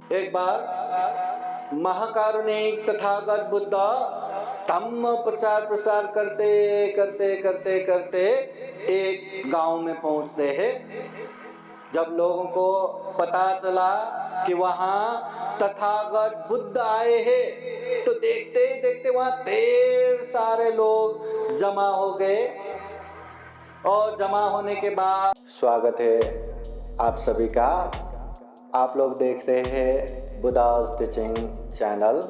एक बार महाकारुणिक तथागत बुद्ध धम्म प्रचार प्रसार करते करते करते करते एक गांव में पहुंचते हैं। जब लोगों को पता चला कि वहाँ तथागत बुद्ध आए हैं, तो देखते ही देखते वहाँ ढेर सारे लोग जमा हो गए। और जमा होने के बाद स्वागत है आप सभी का। आप लोग देख रहे हैं बुद्धा's टीचिंग चैनल,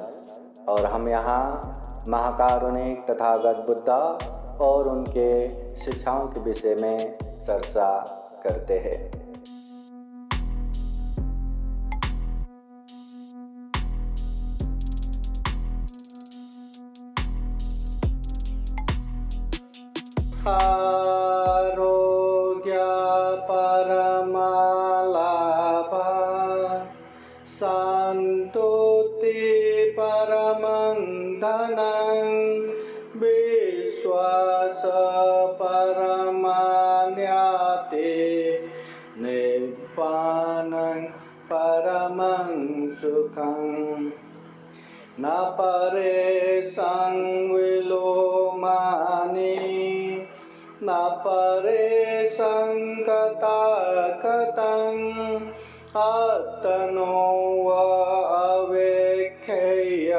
और हम यहाँ महाकारुणिक तथागत बुद्ध और उनके शिक्षाओं के विषय में चर्चा करते हैं। आरोग्य परमालाभ संतुति परमं धनं विश्वास परमान्यते निब्बानं परमं सुखं न परे संविलोमानि न परे संकता कतं आत्मनो अवेख्य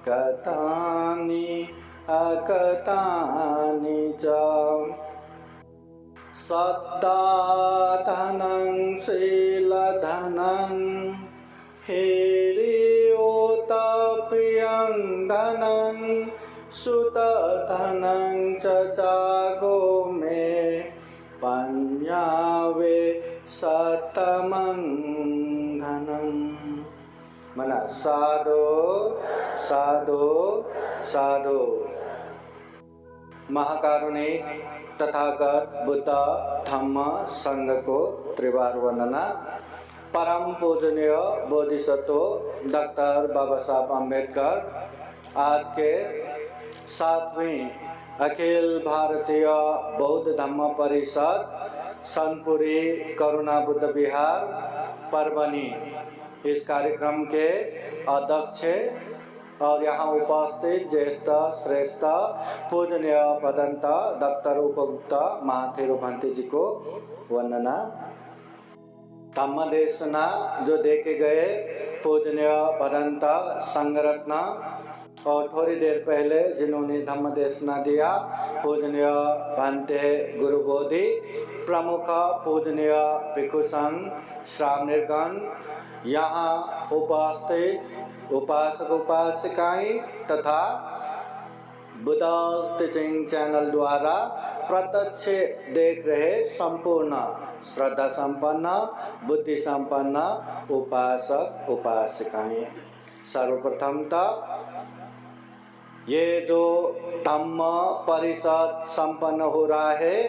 कथानि अकथानि च सद्दाधनं शीलधनं हिरियोतप्रियं धनं सुतधनं च जागो मे पञ्जावे सतमं धनं। मना साधो साधो साधो। महाकारुणिक तथागत बुद्ध धम्म संघ को त्रिवार वंदना। परम पूजनीय बोधिसत्व डॉक्टर बाबा साहब अम्बेडकर आज के 7वीं अखिल भारतीय बौद्ध धम्म परिषद सनपुरी करुणा बुद्ध विहार परभनी इस कार्यक्रम के अध्यक्ष और यहाँ उपस्थित ज्येष्ठ श्रेष्ठ पूजनीय भदंत डॉक्टर उपगुप्ता महाथेरो भंते जी को वंदना। धम्म देशना जो देखे गए पूजनीय भदंत संगरत्न, और थोड़ी देर पहले जिन्होंने धम्म देशना दिया पूजनीय भंते गुरु बोधि, प्रमुख पूजनीय भिक्षु संघ श्रावणीगण, यहाँ उपस्थित उपासक उपासिकाएं तथा बुद्धा's टीचिंग चैनल द्वारा प्रत्यक्ष देख रहे संपूर्ण श्रद्धा संपन्न बुद्धि संपन्न उपासक उपासिकाएं, सर्वप्रथमतः ये जो धम्म परिषद संपन्न हो रहा है,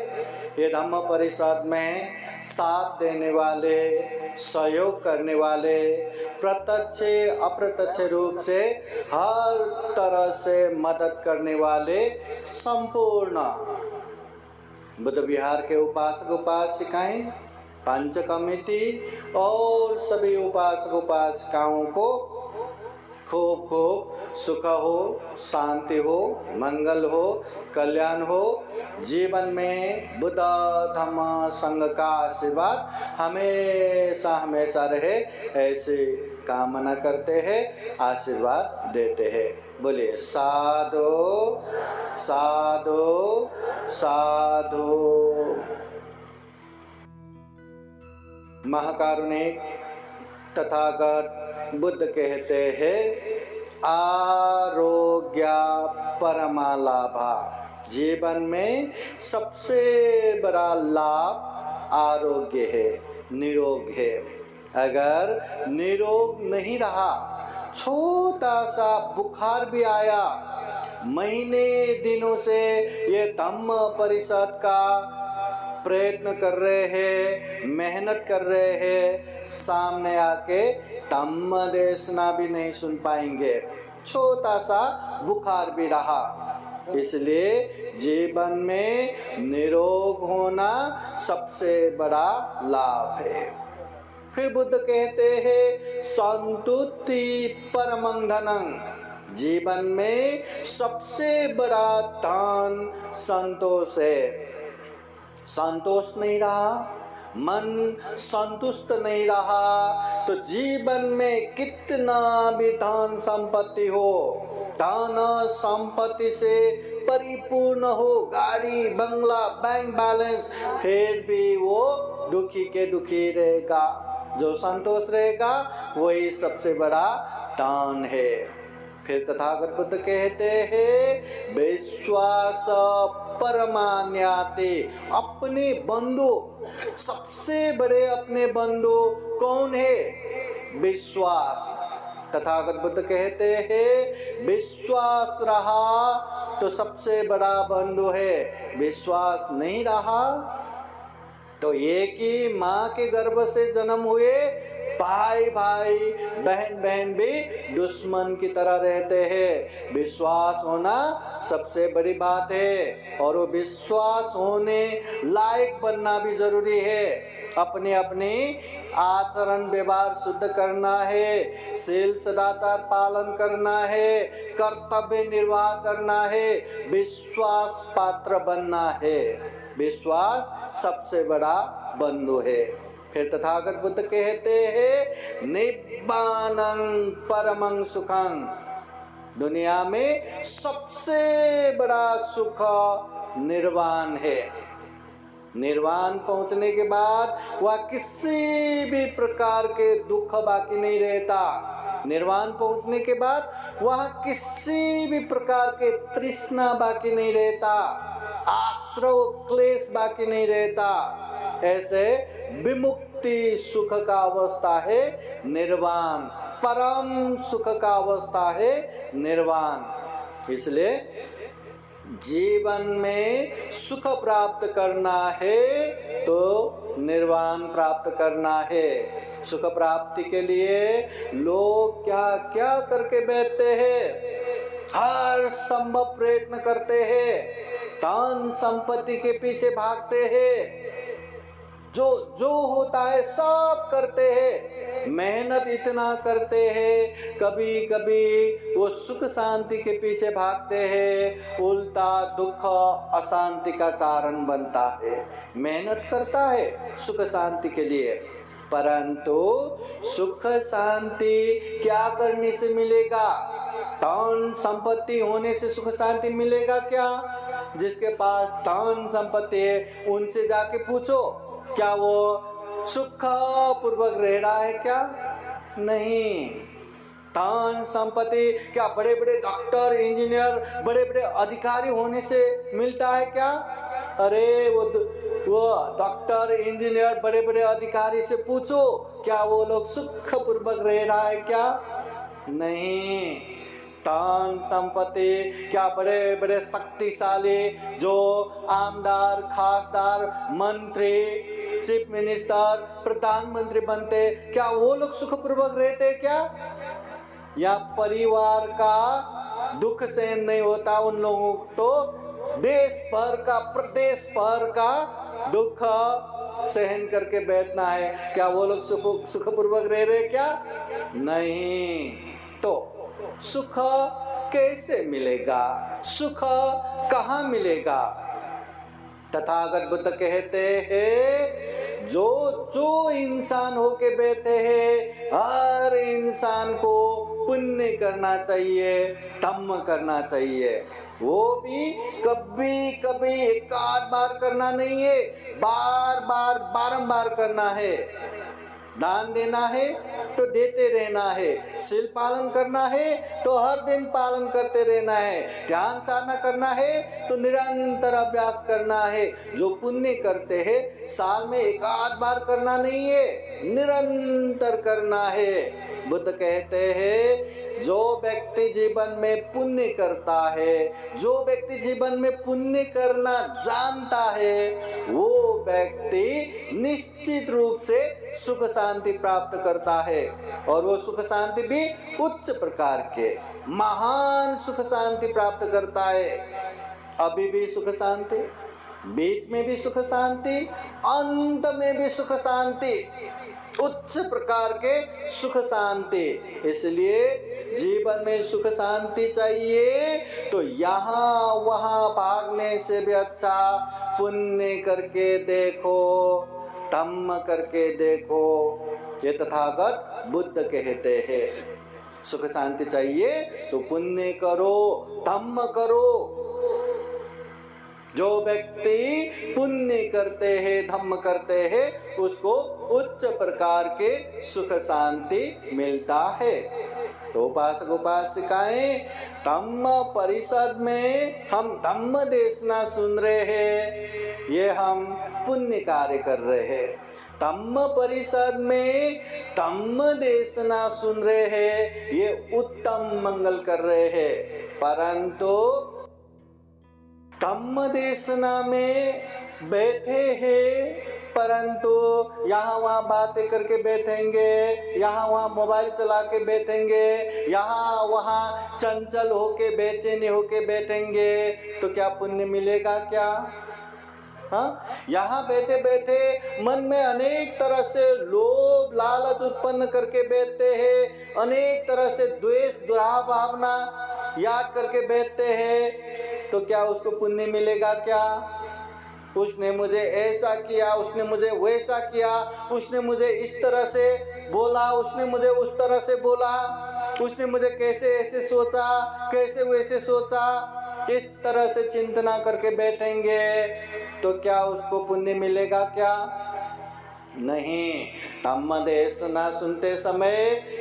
ये धम्म परिषद में साथ देने वाले, सहयोग करने वाले, प्रत्यक्ष अप्रत्यक्ष रूप से हर तरह से मदद करने वाले संपूर्ण बुद्ध विहार के उपासक उपासिकाएं, पंच कमेटी और सभी उपासक उपासिकाओं को खूब खूब सुख हो, शांति हो, मंगल हो, कल्याण हो, जीवन में बुद्ध धम्म संघ का आशीर्वाद हमेशा हमेशा रहे, ऐसी कामना करते हैं, आशीर्वाद देते हैं। बोलिए साधु साधु साधु। महाकारुणिक तथागत बुद्ध कहते हैं आरोग्य परमालाभा, जीवन में सबसे बड़ा लाभ आरोग्य है, निरोग है। अगर निरोग नहीं रहा, छोटा सा बुखार भी आया, महीने दिनों से ये धम्म परिषद का प्रयत्न कर रहे हैं, मेहनत कर रहे हैं, सामने आके धम्म देशना भी नहीं सुन पाएंगे, छोटा सा बुखार भी रहा। इसलिए जीवन में निरोग होना सबसे बड़ा लाभ है। फिर बुद्ध कहते हैं संतुष्टि परमं धनं। जीवन में सबसे बड़ा धन संतोष है। संतोष नहीं रहा, मन संतुष्ट नहीं रहा, तो जीवन में कितना भी धन संपत्ति हो, धन संपत्ति से परिपूर्ण हो, गाड़ी बंगला बैंक बैलेंस, फिर भी वो दुखी के दुखी रहेगा। जो संतोष रहेगा वही सबसे बड़ा दान है। फिर तथागत बुद्ध कहते हैं विश्वास परमान्याते। अपने बंधु, सबसे बड़े अपने बंधु कौन है? विश्वास। तथागत बुद्ध कहते हैं विश्वास रहा तो सबसे बड़ा बंधु है, विश्वास नहीं रहा तो एक ही माँ के गर्भ से जन्म हुए भाई भाई बहन बहन भी दुश्मन की तरह रहते हैं। विश्वास होना सबसे बड़ी बात है और वो विश्वास होने लायक बनना भी जरूरी है। अपने अपने आचरण व्यवहार शुद्ध करना है, शील सदाचार पालन करना है, कर्तव्य निर्वाह करना है, विश्वास पात्र बनना है। विश्वास सबसे बड़ा बंधु है। फिर तथागत बुद्ध कहते हैं निब्बानं परमं सुखं। दुनिया में सबसे बड़ा सुख निर्वाण है। निर्वाण पहुंचने के बाद वह किसी भी प्रकार के दुख बाकी नहीं रहता। निर्वाण पहुंचने के बाद वह किसी भी प्रकार के तृष्णा बाकी नहीं रहता, आश्रव क्लेश बाकी नहीं रहता। ऐसे विमुक्ति सुख का अवस्था है निर्वाण, परम सुख का अवस्था है निर्वाण। इसलिए जीवन में सुख प्राप्त करना है तो निर्वाण प्राप्त करना है। सुख प्राप्ति के लिए लोग क्या क्या करके बैठते हैं, हर संभव प्रयत्न करते हैं, धन संपत्ति के पीछे भागते हैं, जो होता है सब करते हैं, मेहनत इतना करते हैं, कभी कभी वो सुख शांति के पीछे भागते हैं, उल्टा दुख अशांति का कारण बनता है। मेहनत करता है सुख शांति के लिए, परंतु सुख शांति क्या करने से मिलेगा? धन संपत्ति होने से सुख शांति मिलेगा क्या? जिसके पास धन संपत्ति है उनसे जाके पूछो क्या वो सुख पूर्वक रह रहा है क्या? नहीं। धन संपत्ति क्या बड़े बड़े डॉक्टर इंजीनियर बड़े बड़े अधिकारी होने से मिलता है क्या? अरे वो डॉक्टर इंजीनियर बड़े बड़े अधिकारी से पूछो क्या वो लोग सुख पूर्वक रह रहा है क्या? नहीं। धन संपत्ति क्या बड़े बड़े शक्तिशाली जो आमदार खासदार मंत्री चीफ मिनिस्टर प्रधानमंत्री बनते क्या वो लोग सुखपूर्वक रहते क्या? या परिवार का दुख सहन नहीं होता उन लोगों तो देश भर का प्रदेश भर का दुख सहन करके बैठना है, क्या वो लोग सुखपूर्वक रह रहे क्या? नहीं। तो सुख कैसे मिलेगा? सुख कहाँ मिलेगा? तथागत बुद्ध कहते हैं जो इंसान होके बैठे हैं हर इंसान को पुण्य करना चाहिए, धम्म करना चाहिए। वो भी कभी कभी एक आध बार करना नहीं है, बार बार बारंबार करना है। दान देना है तो देते रहना है, शील पालन करना है तो हर दिन पालन करते रहना है, ध्यान साधना करना है तो निरंतर अभ्यास करना है। जो पुण्य करते हैं साल में एक आध बार करना नहीं है, निरंतर करना है। बुद्ध कहते हैं जो व्यक्ति जीवन में पुण्य करता है, जो व्यक्ति जीवन में पुण्य करना जानता है, वो व्यक्ति निश्चित रूप से सुख शांति प्राप्त करता है। और वो सुख शांति भी उच्च प्रकार के महान सुख शांति प्राप्त करता है। अभी भी सुख शांति, बीच में भी सुख शांति, अंत में भी सुख शांति। उच्च प्रकार के सुख शांति। इसलिए जीवन में सुख शांति चाहिए तो यहाँ वहाँ भागने से भी अच्छा पुण्य करके देखो, धम्म करके देखो। ये तथागत बुद्ध कहते हैं। सुख शांति चाहिए तो पुण्य करो, धम्म करो। जो व्यक्ति पुण्य करते हैं, धम्म करते हैं, उसको उच्च प्रकार के सुख शांति मिलता है। तो उपासक उपासिकाएं, धम्म परिषद में हम धम्म देशना सुन रहे हैं, ये हम पुण्य कार्य कर रहे हैं। धम्म परिषद में धम्म देशना सुन रहे हैं, ये उत्तम मंगल कर रहे हैं। परंतु धम्म देशना में बैठे हैं, परंतु यहाँ वहाँ बातें करके बैठेंगे, यहाँ वहाँ मोबाइल चला के बैठेंगे, यहाँ वहाँ चंचल होके बेचैनी होके बैठेंगे, तो क्या पुण्य मिलेगा क्या? हाँ, यहाँ बैठे बैठे मन में अनेक तरह से लोभ लालच उत्पन्न करके बैठते हैं, अनेक तरह से द्वेष दुराभावना याद करके बैठते हैं, तो क्या उसको पुण्य मिलेगा क्या? उसने मुझे ऐसा किया, उसने मुझे वैसा किया, उसने मुझे इस तरह से बोला, उसने मुझे उस तरह से बोला, उसने मुझे कैसे ऐसे सोचा, कैसे वैसे सोचा, इस तरह से चिंतना करके बैठेंगे तो क्या उसको पुण्य मिलेगा क्या? नहीं। धम्म देशना सुनते समय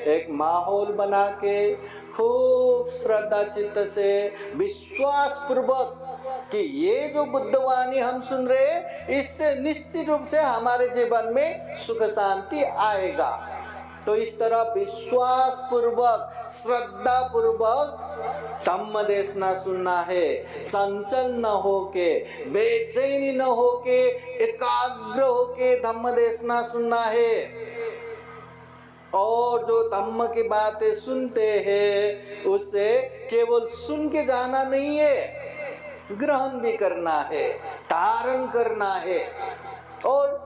एक माहौल बना के खूब श्रद्धा चित्त से विश्वास पूर्वक कि ये जो बुद्धवाणी हम सुन रहे हैं, इससे निश्चित रूप से हमारे जीवन में सुख शांति आएगा। तो इस तरह विश्वास पूर्वक, श्रद्धा पूर्वक धम्म देशना सुनना है। चंचल न होके, बेचैनी न होके, एकाग्र होके धम्म देशना सुनना है। और जो धम्म की बातें सुनते हैं, उससे केवल सुन के जाना नहीं है, ग्रहण भी करना है, धारण करना है। और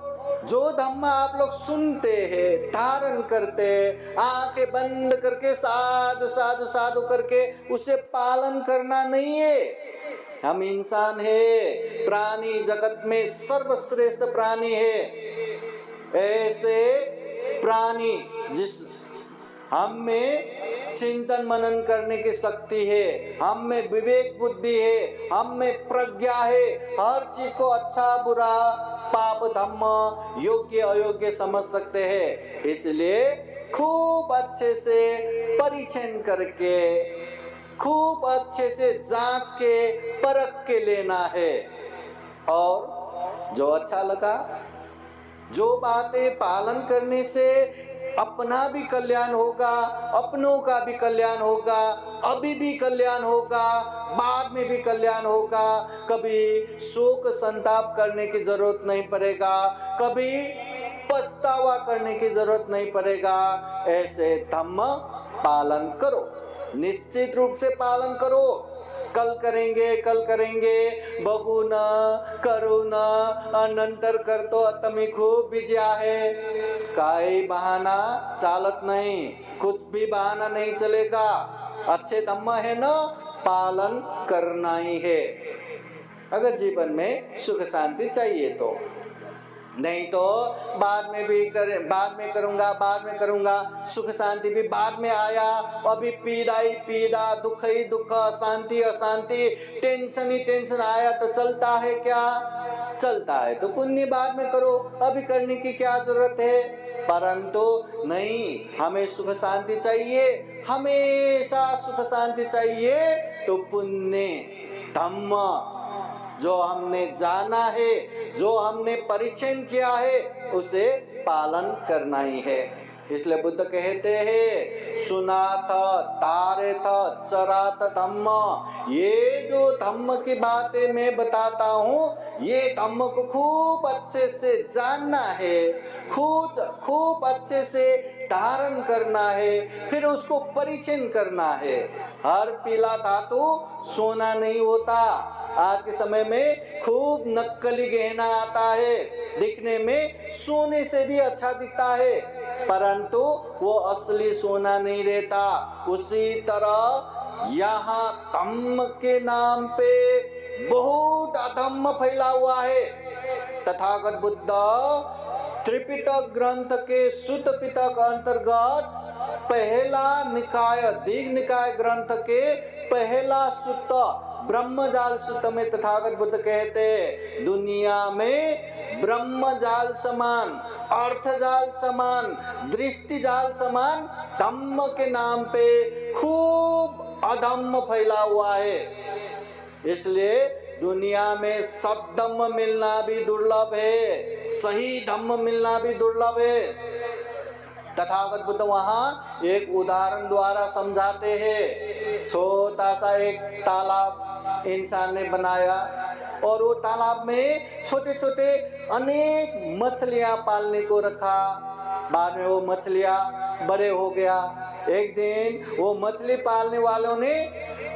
जो धम्म आप लोग सुनते हैं, धारण करते हैं, आंखें बंद करके साधु साधु साधु करके उसे पालन करना नहीं है। हम इंसान है, प्राणी जगत में सर्वश्रेष्ठ प्राणी है। ऐसे प्राणी जिस हम में चिंतन मनन करने की शक्ति है, हम में विवेक बुद्धि है, हम में प्रज्ञा है, हर चीज को अच्छा बुरा, पाप धम्म, योग्य अयोग्य समझ सकते हैं। इसलिए खूब अच्छे से परीक्षण करके, खूब अच्छे से जांच के, परख के लेना है। और जो अच्छा लगा, जो बातें पालन करने से अपना भी कल्याण होगा, अपनों का भी कल्याण होगा, अभी भी कल्याण होगा, बाद में भी कल्याण होगा। कभी शोक संताप करने की जरूरत नहीं पड़ेगा, कभी पछतावा करने की जरूरत नहीं पड़ेगा। ऐसे धम्म पालन करो, निश्चित रूप से पालन करो। कल करेंगे, कल करेंगे, बघू न करू न, नंतर करतो तमी खूब बिजी आहे। काई बहाना चालत नहीं, कुछ भी बहाना नहीं चलेगा। अच्छे धम्म है ना, पालन करना ही है, अगर जीवन में सुख शांति चाहिए तो। नहीं तो बाद में भी बाद में करूंगा, सुख शांति भी बाद में आया, अभी पीड़ा ही पीड़ा, दुख ही दुख, शांति अशांति, टेंशन ही टेंशन आया तो चलता है क्या? चलता है तो पुण्य बाद में करो, अभी करने की क्या जरूरत है? परंतु नहीं, हमें सुख शांति चाहिए, हमेशा सुख शांति चाहिए तो पुण्य धम्म जो हमने जाना है, जो हमने परीक्षण किया है, उसे पालन करना ही है। इसलिए बुद्ध कहते हैं, सुनाथ तारेथ चरात धम्म। ये जो धम्म की बातें मैं बताता हूँ, ये धम्म को खूब अच्छे से जानना है, खूब अच्छे से धारण करना है, फिर उसको परीक्षण करना है। हर पीला धातु सोना नहीं होता। आज के समय में खूब नकली गहना आता है, दिखने में सोने से भी अच्छा दिखता है, परंतु वो असली सोना नहीं रहता। उसी तरह यहाँ धम्म के नाम पे बहुत अधम्म फैला हुआ है। तथागत बुद्ध त्रिपिटक ग्रंथ के सुत्त पिटक अंतर्गत पहला निकाय दीघ निकाय ग्रंथ के पहला सुत्त ब्रह्मजाल सुत्त में तथागत बुद्ध कहते हैं, दुनिया में ब्रह्मजाल समान, अर्थजाल समान, दृष्टि जाल समान धम्म के नाम पे खूब अधम्म फैला हुआ है। इसलिए दुनिया में सद्धम्म मिलना भी दुर्लभ है, सही धम्म मिलना भी दुर्लभ है। तथागत बुद्ध वहाँ एक उदाहरण द्वारा समझाते हैं। छोटा सा एक तालाब इंसान ने बनाया और वो तालाब में छोटे छोटे अनेक मछलियां पालने को रखा। बाद में वो मछलियां बड़े हो गया। एक दिन वो मछली पालने वालों ने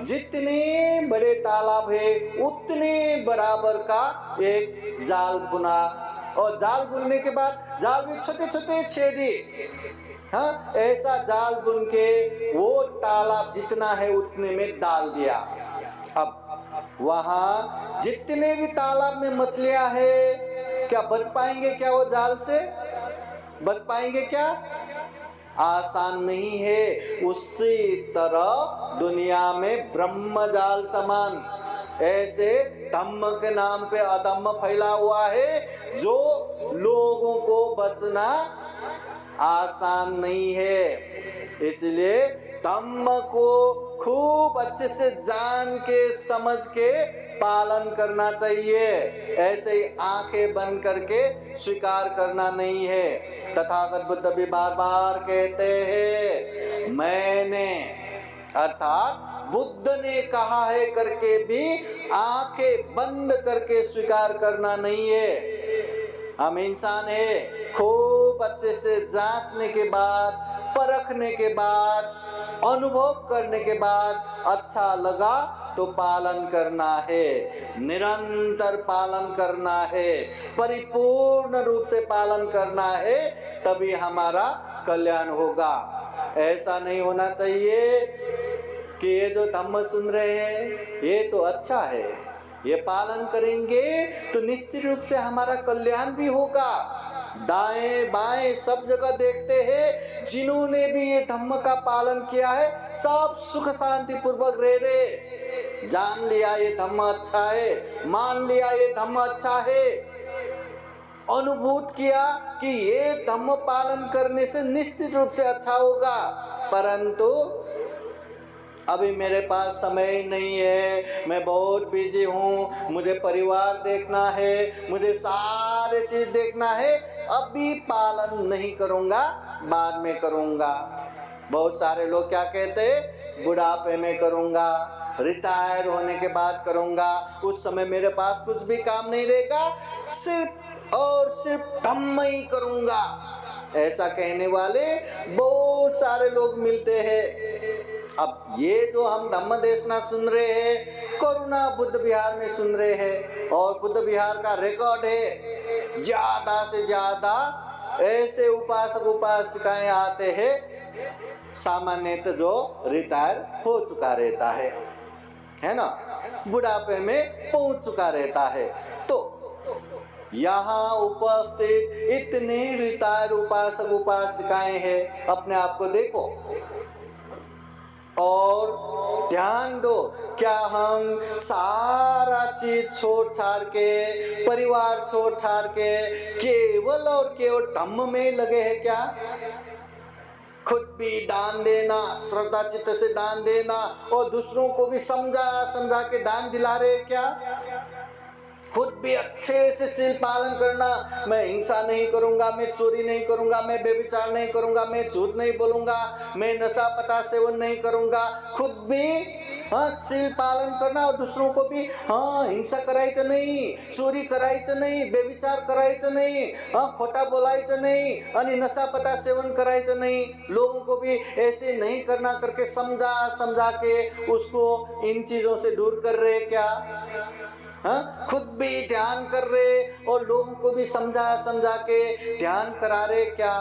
जितने बड़े तालाब है उतने बराबर का एक जाल बुना, और जाल बुनने के बाद जाल में छोटे छोटे छेदी, हाँ, ऐसा जाल बुन के वो तालाब जितना है उतने में डाल दिया। अब वहां जितने भी तालाब में मछलियां है, क्या बच पाएंगे क्या वो जाल से? बच पाएंगे क्या? आसान नहीं है। उसी तरह दुनिया में ब्रह्म जाल समान ऐसे धम्म के नाम पे अधम्म फैला हुआ है, जो लोगों को बचना आसान नहीं है। इसलिए धम्म को खूब अच्छे से जान के समझ के पालन करना चाहिए। ऐसे ही आंखें बंद करके स्वीकार करना नहीं है। तथागत बुद्ध भी बार बार कहते हैं, मैंने अर्थात बुद्ध ने कहा है करके भी आंखें बंद करके स्वीकार करना नहीं है। हम इंसान है, खूब अच्छे से जांचने के बाद, परखने के बाद, अनुभव करने के बाद अच्छा लगा तो पालन करना है, निरंतर पालन करना है, परिपूर्ण रूप से पालन करना है, तभी हमारा कल्याण होगा। ऐसा नहीं होना चाहिए कि ये जो धम्म सुन रहे हैं ये तो अच्छा है, ये पालन करेंगे तो निश्चित रूप से हमारा कल्याण भी होगा। दाएं बाएं सब जगह देखते हैं, जिन्होंने भी ये धम्म का पालन किया है सब सुख शांति पूर्वक रह रहे। जान लिया ये धम्म अच्छा है, मान लिया ये धम्म अच्छा है, अनुभूत किया कि ये धम्म पालन करने से निश्चित रूप से अच्छा होगा। परंतु अभी मेरे पास समय नहीं है, मैं बहुत बिजी हूँ, मुझे परिवार देखना है, मुझे सारे चीज देखना है, अभी पालन नहीं करूँगा, बाद में करूँगा। बहुत सारे लोग क्या कहते हैं, बुढ़ापे में करूँगा, रिटायर होने के बाद करूँगा, उस समय मेरे पास कुछ भी काम नहीं रहेगा, सिर्फ और सिर्फ धम्म ही करूँगा। ऐसा कहने वाले बहुत सारे लोग मिलते हैं। अब ये जो हम धम्म देशना सुन रहे हैं, करुणा बुद्ध विहार में सुन रहे हैं, और बुद्ध विहार का रिकॉर्ड है, ज्यादा से ज्यादा ऐसे उपासक उपासिकाएं आते हैं सामान्यतः जो रिटायर हो चुका रहता है ना, बुढ़ापे में पहुंच चुका रहता है। तो यहाँ उपस्थित इतने रिटायर उपासक उपासिकाएं हैं, अपने आप को देखो और ध्यान दो, क्या हम सारा चीज छोड़ छाड़ के, परिवार छोड़ छाड़ के केवल और केवल धम्म में लगे हैं क्या? खुद भी दान देना, श्रद्धा चित्त से दान देना, और दूसरों को भी समझा समझा के दान दिला रहे क्या? खुद भी अच्छे से शील पालन करना, मैं हिंसा नहीं करूंगा, मैं चोरी नहीं करूंगा, मैं व्यभिचार नहीं करूंगा, मैं झूठ नहीं बोलूंगा, मैं नशा पता सेवन नहीं करूंगा, खुद भी शील पालन करना, और दूसरों को भी हिंसा करायचं नहीं, चोरी करायचं नहीं, व्यभिचार करायचं नहीं, खोटा बोलायचं नहीं, आणि नशा पता सेवन करायचं नहीं, लोगों को भी ऐसे नहीं करना करके समझा समझा के उसको इन चीजों से दूर कर रहे क्या? खुद भी ध्यान कर रहे और लोगों को भी समझा समझा के ध्यान करा रहे क्या?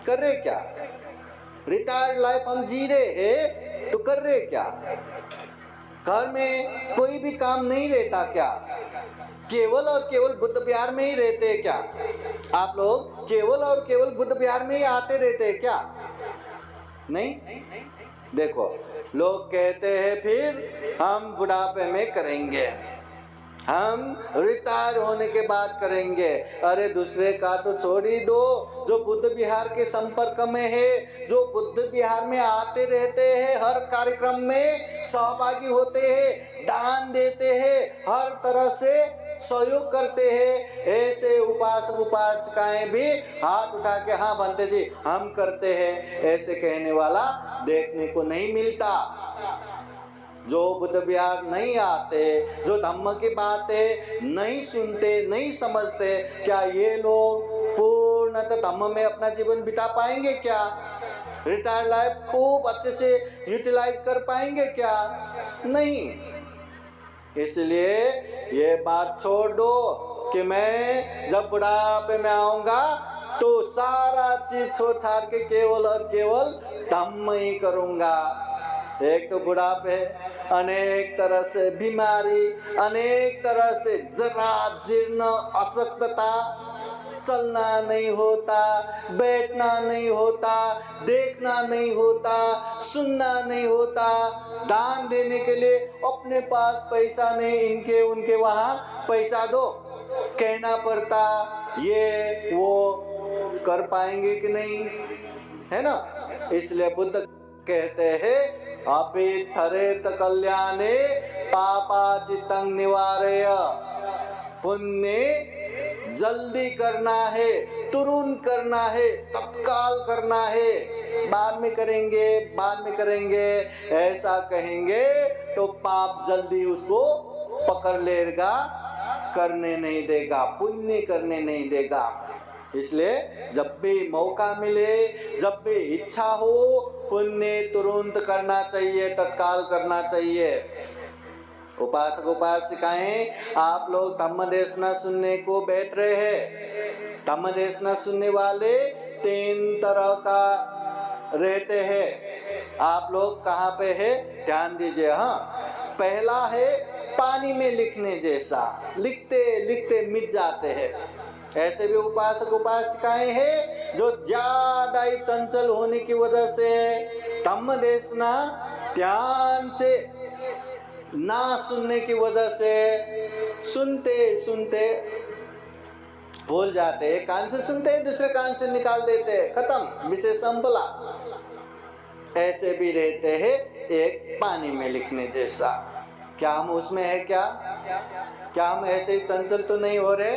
कर रहे क्या? रिटायर्ड लाइफ हम जी रहे हैं तो कर रहे क्या? घर में कोई भी काम नहीं रहता क्या? केवल और केवल बुद्ध विहार में ही रहते हैं क्या? आप लोग केवल और केवल बुद्ध विहार में ही आते रहते हैं क्या? नहीं। देखो, लोग कहते हैं फिर हम बुढ़ापे में करेंगे, हम रिटायर होने के बाद करेंगे। अरे दूसरे का तो छोड़ ही दो, जो बुद्ध विहार के संपर्क में है, जो बुद्ध विहार में आते रहते हैं, हर कार्यक्रम में सहभागी होते हैं, दान देते हैं, हर तरह से सहयोग करते हैं, ऐसे उपासक उपासिकाएं भी हाथ उठा के हाँ बंते जी हम करते हैं, ऐसे कहने वाला देखने को नहीं मिलता। जो बुद्ध विहार नहीं आते, जो धम्म की बातें नहीं सुनते, नहीं समझते, क्या ये लोग पूर्णतः धम्म में अपना जीवन बिता पाएंगे क्या? रिटायर्ड लाइफ खूब अच्छे से यूटिलाइज कर पाएंगे क्या? नहीं। इसलिए ये बात छोड़ दो कि मैं जब बुढ़ापे में आऊंगा तो सारा चीज छोड़ छाड़ के केवल और केवल धम्म ही करूंगा। एक तो बुढ़ापे, अनेक तरह से बीमारी, अनेक तरह से जरा जीर्ण अशक्तता, चलना नहीं होता, बैठना नहीं होता, देखना नहीं होता, सुनना नहीं होता, दान देने के लिए अपने पास पैसा नहीं, इनके उनके वहाँ पैसा दो कहना पड़ता। ये वो कर पाएंगे कि नहीं, है ना? इसलिए बुद्ध कहते हैं अपिथरेत कल्याणे पापाचितं निवारय। पुण्य जल्दी करना है, तुरंत करना है, तत्काल करना है, बाद में करेंगे, बाद में करेंगे ऐसा कहेंगे तो पाप जल्दी उसको पकड़ लेगा, करने नहीं देगा, पुण्य करने नहीं देगा। इसलिए जब भी मौका मिले, जब भी इच्छा हो, पुण्य तुरंत करना चाहिए, तत्काल करना चाहिए। उपासक उपासिकाएं, आप लोग धम्म देशना सुनने को बैठ रहे हैं। धम्म देशना सुनने वाले 3 तरह का रहते हैं। आप लोग कहाँ पे है ध्यान दीजिए। हाँ, पहला है पानी में लिखने जैसा, लिखते लिखते मिट जाते हैं। ऐसे भी उपासक उपासिकाएं हैं जो ज्यादा ही चंचल होने की वजह से धम्म देशना ध्यान से ना सुनने की वजह से सुनते सुनते भूल जाते हैं। कान से सुनते हैं, दूसरे कान से निकाल देते हैं, खत्म, विषय संपला। ऐसे भी रहते हैं एक पानी में लिखने जैसा। क्या हम उसमें है क्या? क्या हम ऐसे ही चंचल तो नहीं हो रहे?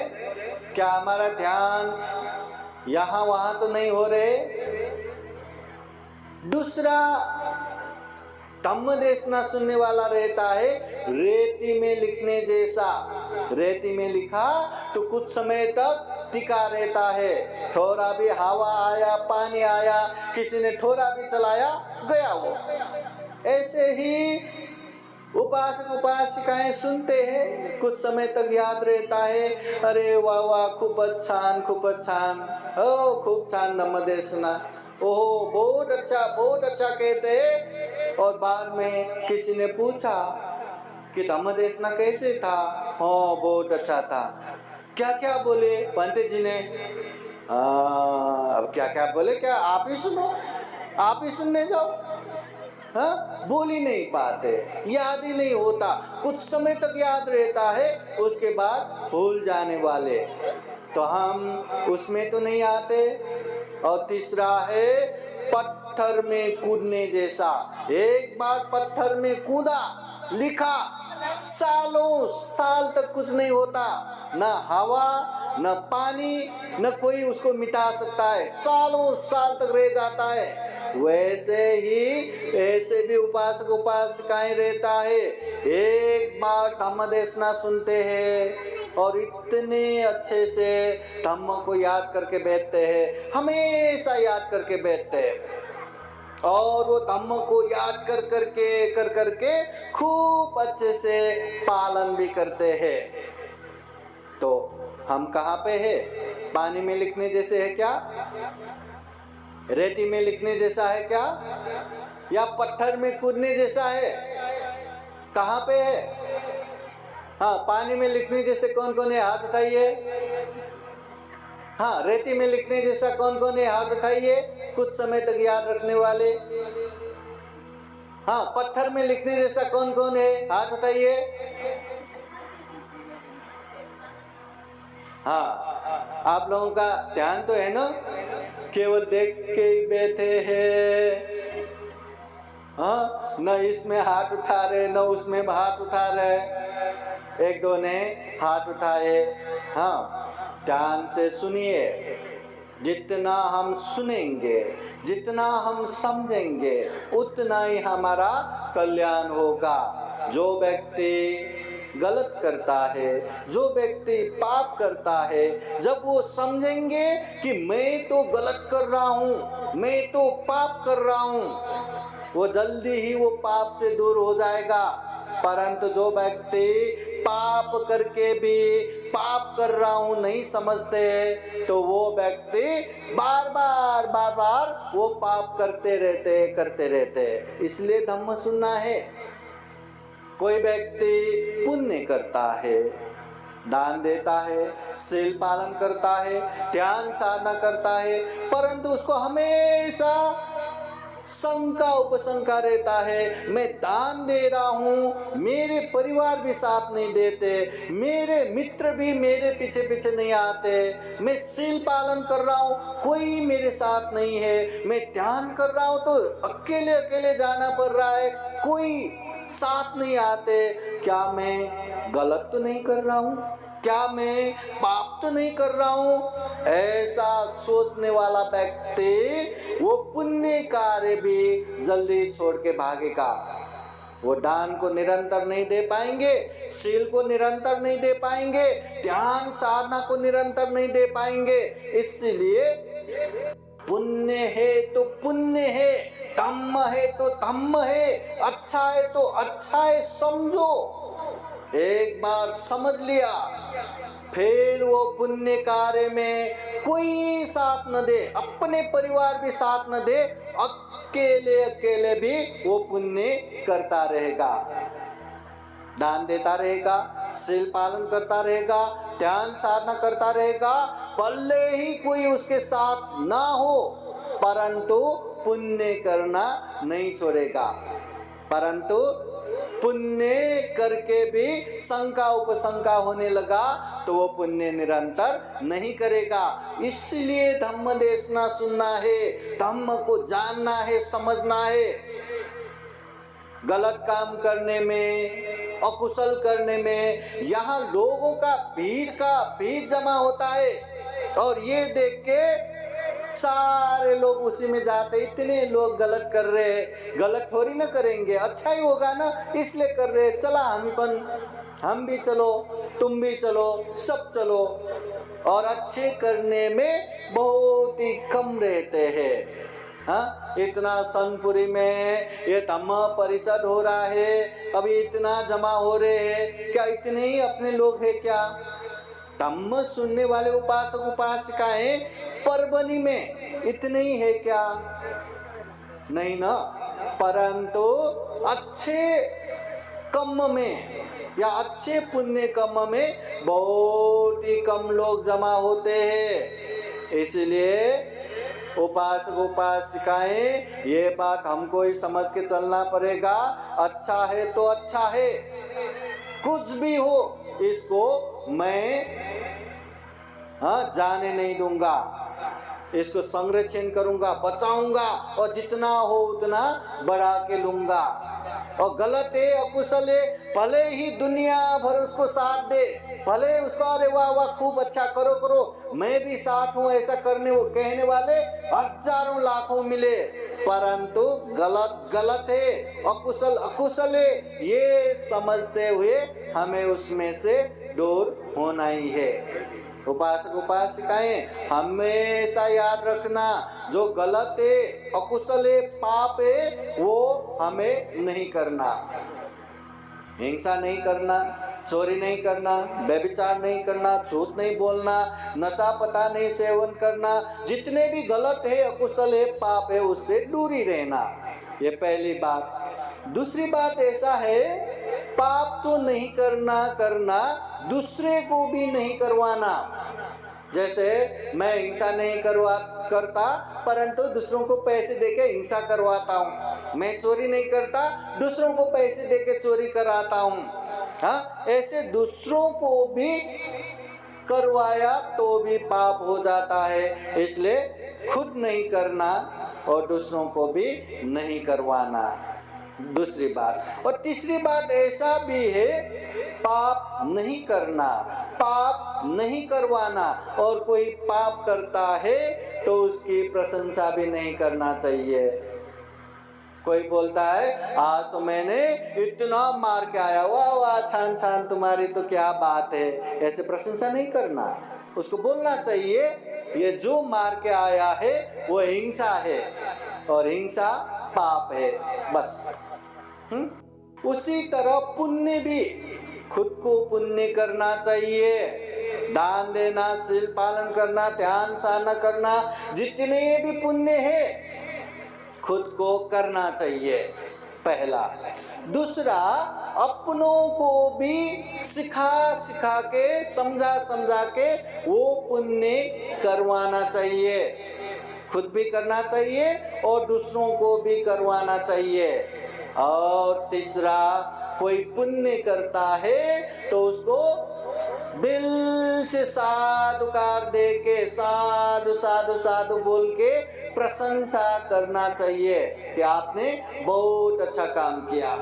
क्या हमारा ध्यान यहाँ वहां तो नहीं हो रहे? दूसरा धम्म देशना सुनने वाला रहता है रेती में लिखने जैसा। रेती में लिखा तो कुछ समय तक टिका रहता है, थोड़ा भी हवा आया, पानी आया, किसी ने थोड़ा भी चलाया, गया वो। ऐसे ही उपासक उपासिकाएं सुनते हैं, कुछ समय तक याद रहता है, अरे वाह वाह खूपच छान, खूपच छान, ओ खूब छान धम्म देशना, ओहो बहुत अच्छा कहते हैं। और बाद में किसी ने पूछा कि धम्म देशना कैसे था? हाँ बहुत अच्छा था। क्या क्या बोले पंडित जी ने? अब क्या क्या बोले, क्या आप ही सुनो, आप ही सुनने जाओ। हाँ, बोल ही नहीं पाते, याद ही नहीं होता, कुछ समय तक याद रहता है, उसके बाद भूल जाने वाले। तो हम उसमें तो नहीं आते। और तीसरा है पत्थर में कूदने जैसा। एक बार पत्थर में कूदा, लिखा, सालों साल तक कुछ नहीं होता, न हवा न पानी, न कोई उसको मिटा सकता है, सालों साल तक रह जाता है। वैसे ही ऐसे भी उपासक उपासिकाएं रहता है, एक बार धम्म देशना सुनते हैं और इतने अच्छे से धम्म को याद करके बैठते हैं, हमेशा याद करके बैठते हैं, और वो धम्म को याद कर करके खूब अच्छे से पालन भी करते हैं। तो हम कहाँ पे है? पानी में लिखने जैसे है क्या? रेती में लिखने जैसा है क्या, या पत्थर में कूदने जैसा है? कहाँ पे है? हाँ, पानी में लिखने जैसे कौन कौन है, हाथ उठाइए। हाँ, रेती में लिखने जैसा कौन कौन है, हाथ उठाइए, कुछ समय तक याद रखने वाले। हाँ, पत्थर में लिखने जैसा कौन कौन है, हाथ उठाइए। हाँ, आप लोगों का ध्यान तो है ना, केवल देख के ही बैठे हैं। हाँ, न इसमें हाथ उठा रहे न उसमें हाथ उठा रहे। एक दो ने हाथ उठाए। हाँ, ध्यान से सुनिए। जितना हम सुनेंगे, जितना हम समझेंगे, उतना ही हमारा कल्याण होगा। जो व्यक्ति गलत करता है, जो व्यक्ति पाप करता है, जब वो समझेंगे कि मैं तो गलत कर रहा हूँ, मैं तो पाप कर रहा हूँ, वो जल्दी ही वो पाप से दूर हो जाएगा। परंतु जो व्यक्ति पाप करके भी पाप कर रहा हूँ नहीं समझते, तो वो व्यक्ति बार बार वो पाप करते रहते। इसलिए धम्म सुनना है। कोई व्यक्ति पुण्य करता है, दान देता है, शील पालन करता है, ध्यान साधना करता है, परंतु उसको हमेशा शंका उपशंका रहता है। मैं दान दे रहा हूँ, मेरे परिवार भी साथ नहीं देते, मेरे मित्र भी मेरे पीछे पीछे नहीं आते, मैं शील पालन कर रहा हूँ, कोई मेरे साथ नहीं है, मैं ध्यान कर रहा हूँ तो अकेले अकेले जाना पड़ रहा है, कोई साथ नहीं आते। क्या मैं गलत तो नहीं कर रहा हूँ? क्या मैं पाप तो नहीं कर रहा हूँ? ऐसा सोचने वाला व्यक्ति वो पुण्य कार्य भी जल्दी छोड़ के भागेगा। वो दान को निरंतर नहीं दे पाएंगे, शील को निरंतर नहीं दे पाएंगे, ध्यान साधना को निरंतर नहीं दे पाएंगे। इसलिए पुण्य है तो पुण्य है, धम्म है तो धम्म है, अच्छा है तो अच्छा है समझो। एक बार समझ लिया, फिर वो पुण्य कार्य में कोई साथ न दे, अपने परिवार भी साथ न दे, अकेले अकेले भी वो पुण्य करता रहेगा, दान देता रहेगा, शील पालन करता रहेगा, ध्यान साधना करता रहेगा। भले ही कोई उसके साथ ना हो, परंतु पुण्य करना नहीं छोड़ेगा। परंतु पुण्य करके भी शंका उपशंका होने लगा तो वो पुण्य निरंतर नहीं करेगा। इसलिए धम्म देशना सुनना है, धम्म को जानना है, समझना है। गलत काम करने में, अकुशल करने में यहाँ लोगों का भीड़ जमा होता है, और ये देख के सारे लोग उसी में जाते। इतने लोग गलत कर रहे हैं, गलत थोड़ी ना करेंगे, अच्छा ही होगा ना, इसलिए कर रहे। चला हम भी चलो, तुम भी चलो, सब चलो। और अच्छे करने में बहुत ही कम रहते हैं। हाँ, इतना सनपुरी में ये धम्म परिषद हो रहा है, अभी इतना जमा हो रहे हैं, क्या इतने ही अपने लोग हैं क्या? धम्म सुनने वाले उपासक उपासिकाएं परबनी में इतने ही है क्या? नहीं ना। परंतु अच्छे कर्म में या अच्छे पुण्य कर्म में बहुत ही कम लोग जमा होते हैं। इसलिए उपासक उपासिकाएं ये बात हमको ही समझ के चलना पड़ेगा। अच्छा है तो अच्छा है, कुछ भी हो इसको मैं जाने नहीं दूंगा, इसको संरक्षण करूंगा, बचाऊंगा, और जितना हो उतना बढ़ा के लूंगा। और गलत है, अकुशल है, भले ही दुनिया भर उसको साथ दे, भले उसको अरे वाह वाह खूब अच्छा करो, मैं भी साथ हूँ, ऐसा कहने वाले हजारों लाखों मिले, परंतु गलत है, अकुशल है, ये समझते हुए हमें उसमें से दूर होना ही है। उपासक उपासिकाएं हमेशा याद रखना, जो गलत है, अकुशल है, पाप है, वो हमें नहीं करना। हिंसा नहीं करना, चोरी नहीं करना, व्यभिचार नहीं करना, झूठ नहीं बोलना, नशा पता नहीं सेवन करना, जितने भी गलत है, अकुशल है, पाप है, उससे दूर ही रहना। ये पहली बात। दूसरी बात ऐसा है, पाप तो नहीं करना, दूसरे को भी नहीं करवाना। जैसे मैं हिंसा नहीं करता, परंतु दूसरों को पैसे देके हिंसा करवाता हूँ। मैं चोरी नहीं करता, दूसरों को पैसे देके चोरी कराता हूँ। हाँ, ऐसे दूसरों को भी करवाया तो भी पाप हो जाता है। इसलिए खुद नहीं करना और दूसरों को भी नहीं करवाना, दूसरी बात। और तीसरी बात ऐसा भी है, पाप नहीं करना, पाप नहीं करवाना, और कोई पाप करता है तो उसकी प्रशंसा भी नहीं करना चाहिए। कोई बोलता है आज तो मैंने इतना मार के आया, वाह वाह छान छान तुम्हारी तो क्या बात है, ऐसे प्रशंसा नहीं करना। उसको बोलना चाहिए ये जो मार के आया है वो हिंसा है और हिंसा पाप है, बस। उसी तरह पुण्य भी, खुद को पुण्य करना चाहिए, दान देना, शील पालन करना, ध्यान साधना करना, जितने भी पुण्य है खुद को करना चाहिए, पहला। दूसरा, अपनों को भी सिखा के, समझा के वो पुण्य करवाना चाहिए। खुद भी करना चाहिए और दूसरों को भी करवाना चाहिए। और तीसरा, कोई पुण्य करता है तो उसको दिल से साधुकार दे के, साधु साधु साधु बोल के प्रशंसा करना चाहिए कि आपने बहुत अच्छा काम किया।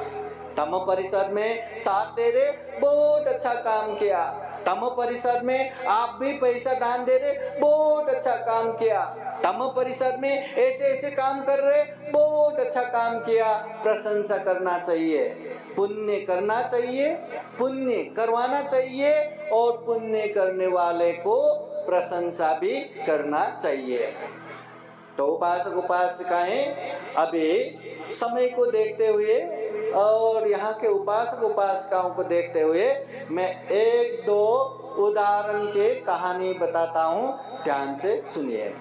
धम्म परिषद में साथ दे रहे, बहुत अच्छा काम किया। धम्म परिषद में आप भी पैसा दान दे रहे, बहुत अच्छा काम किया। धम्म परिषद में ऐसे ऐसे काम कर रहे, बहुत अच्छा काम किया। प्रशंसा करना चाहिए, पुण्य करना चाहिए, पुण्य करवाना चाहिए और पुण्य करने वाले को प्रशंसा भी करना चाहिए। तो उपासक उपासिकाएं अभी समय को देखते हुए और यहाँ के उपासक उपासिकाओं को देखते हुए मैं एक दो उदाहरण के कहानी बताता हूँ, ध्यान से सुनिए।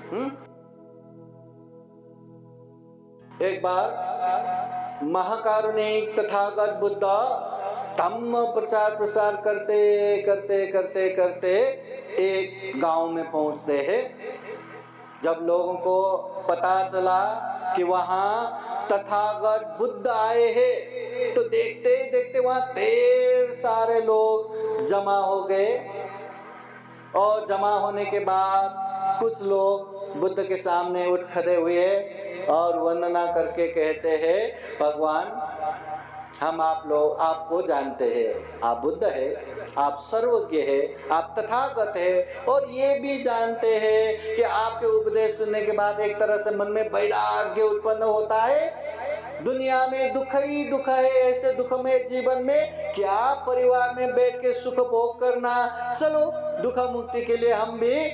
एक बार महाकारुणिक तथागत बुद्ध धम्म प्रचार प्रसार करते एक गांव में पहुंचते हैं। जब लोगों को पता चला कि वहाँ तथागत बुद्ध आए हैं, तो देखते ही देखते वहाँ ढेर सारे लोग जमा हो गए। और जमा होने के बाद कुछ लोग बुद्ध के सामने उठ खड़े हुए और वंदना करके कहते हैं, भगवान हम आपको जानते हैं, आप बुद्ध है, आप सर्वज्ञ है, आप तथागत है, और ये भी जानते हैं कि आपके उपदेश सुनने के बाद एक तरह से मन में वैराग्य उत्पन्न होता है। दुनिया में दुख ही दुख है, ऐसे दुखमय जीवन में क्या परिवार में बैठ के सुख भोग करना। चलो दुख मुक्ति के लिए हम भी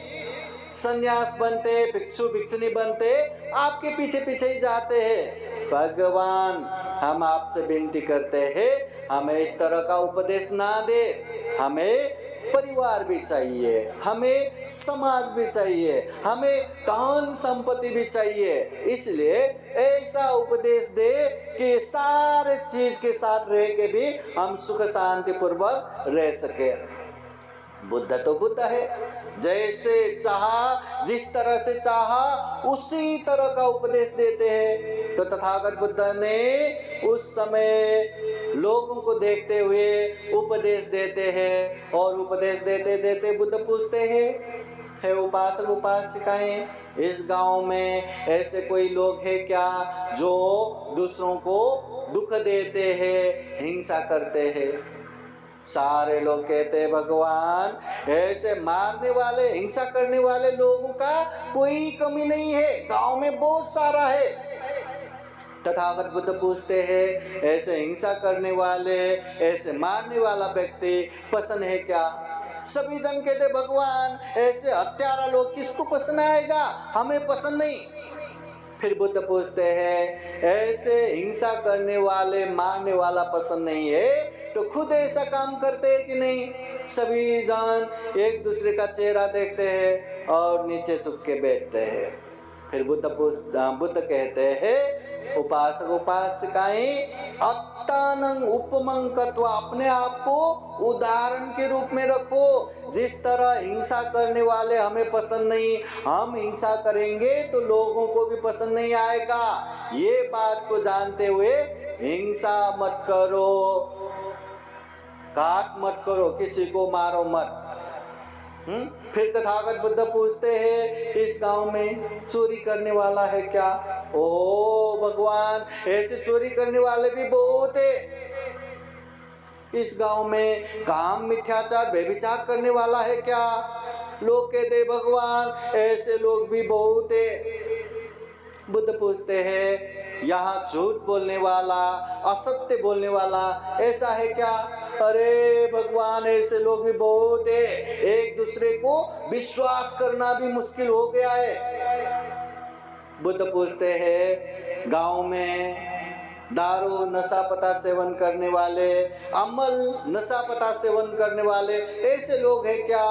संन्यास बनते, भिक्षु भिक्षुनी बनते, आपके पीछे पीछे ही जाते हैं। भगवान हम आपसे विनती करते हैं, हमें इस तरह का उपदेश ना दे। हमें परिवार भी चाहिए, हमें समाज भी चाहिए, हमें धन संपत्ति भी चाहिए। इसलिए ऐसा उपदेश दे कि सारे चीज के साथ रह के भी हम सुख शांति पूर्वक रह सके। बुद्ध तो बुद्ध है, जैसे चाहा, जिस तरह से चाहा उसी तरह का उपदेश देते हैं। तो तथागत बुद्ध ने उस समय लोगों को देखते हुए उपदेश देते हैं। और उपदेश देते देते बुद्ध पूछते हैं, हे उपासक उपासिकाएं, इस गांव में ऐसे कोई लोग हैं क्या जो दूसरों को दुख देते हैं, हिंसा करते हैं? सारे लोग कहते हैं, भगवान ऐसे मारने वाले, हिंसा करने वाले लोगों का कोई कमी नहीं है, गांव में बहुत सारा है। तथागत बुद्ध पूछते हैं, ऐसे हिंसा करने वाले, ऐसे मारने वाला व्यक्ति पसंद है क्या? सभी जन कहते, भगवान ऐसे हत्यारा लोग किसको पसंद आएगा, हमें पसंद नहीं। फिर बुद्ध पूछते हैं, ऐसे हिंसा करने वाले, मारने वाला पसंद नहीं है, तो खुद ऐसा काम करते हैं कि नहीं? सभी जान एक दूसरे का चेहरा देखते हैं और नीचे झुक के बैठते हैं। फिर बुद्ध कहते हैं, उपासक उपासिकाएं अत्तानं उपमं कृत्वा, अपने आप को उदाहरण के रूप में रखो। जिस तरह हिंसा करने वाले हमें पसंद नहीं, हम हिंसा करेंगे तो लोगों को भी पसंद नहीं आएगा। ये बात को जानते हुए हिंसा मत करो, काट मत करो, किसी को मारो मत। फिर तथागत बुद्ध पूछते हैं, इस गांव में चोरी करने वाला है क्या? ओ भगवान, ऐसे चोरी करने वाले भी बहुत है इस गांव में। काम मिथ्याचार व्यभिचार करने वाला है क्या? लोग कहते भगवान ऐसे लोग भी बहुत है। बुद्ध पूछते हैं, यहाँ झूठ बोलने वाला, असत्य बोलने वाला ऐसा है क्या? अरे भगवान ऐसे लोग भी बहुत है, एक दूसरे को विश्वास करना भी मुश्किल हो गया है। बुद्ध पूछते हैं, गांव में दारू नशा पता सेवन करने वाले, अमल नशा पता सेवन करने वाले ऐसे लोग हैं क्या?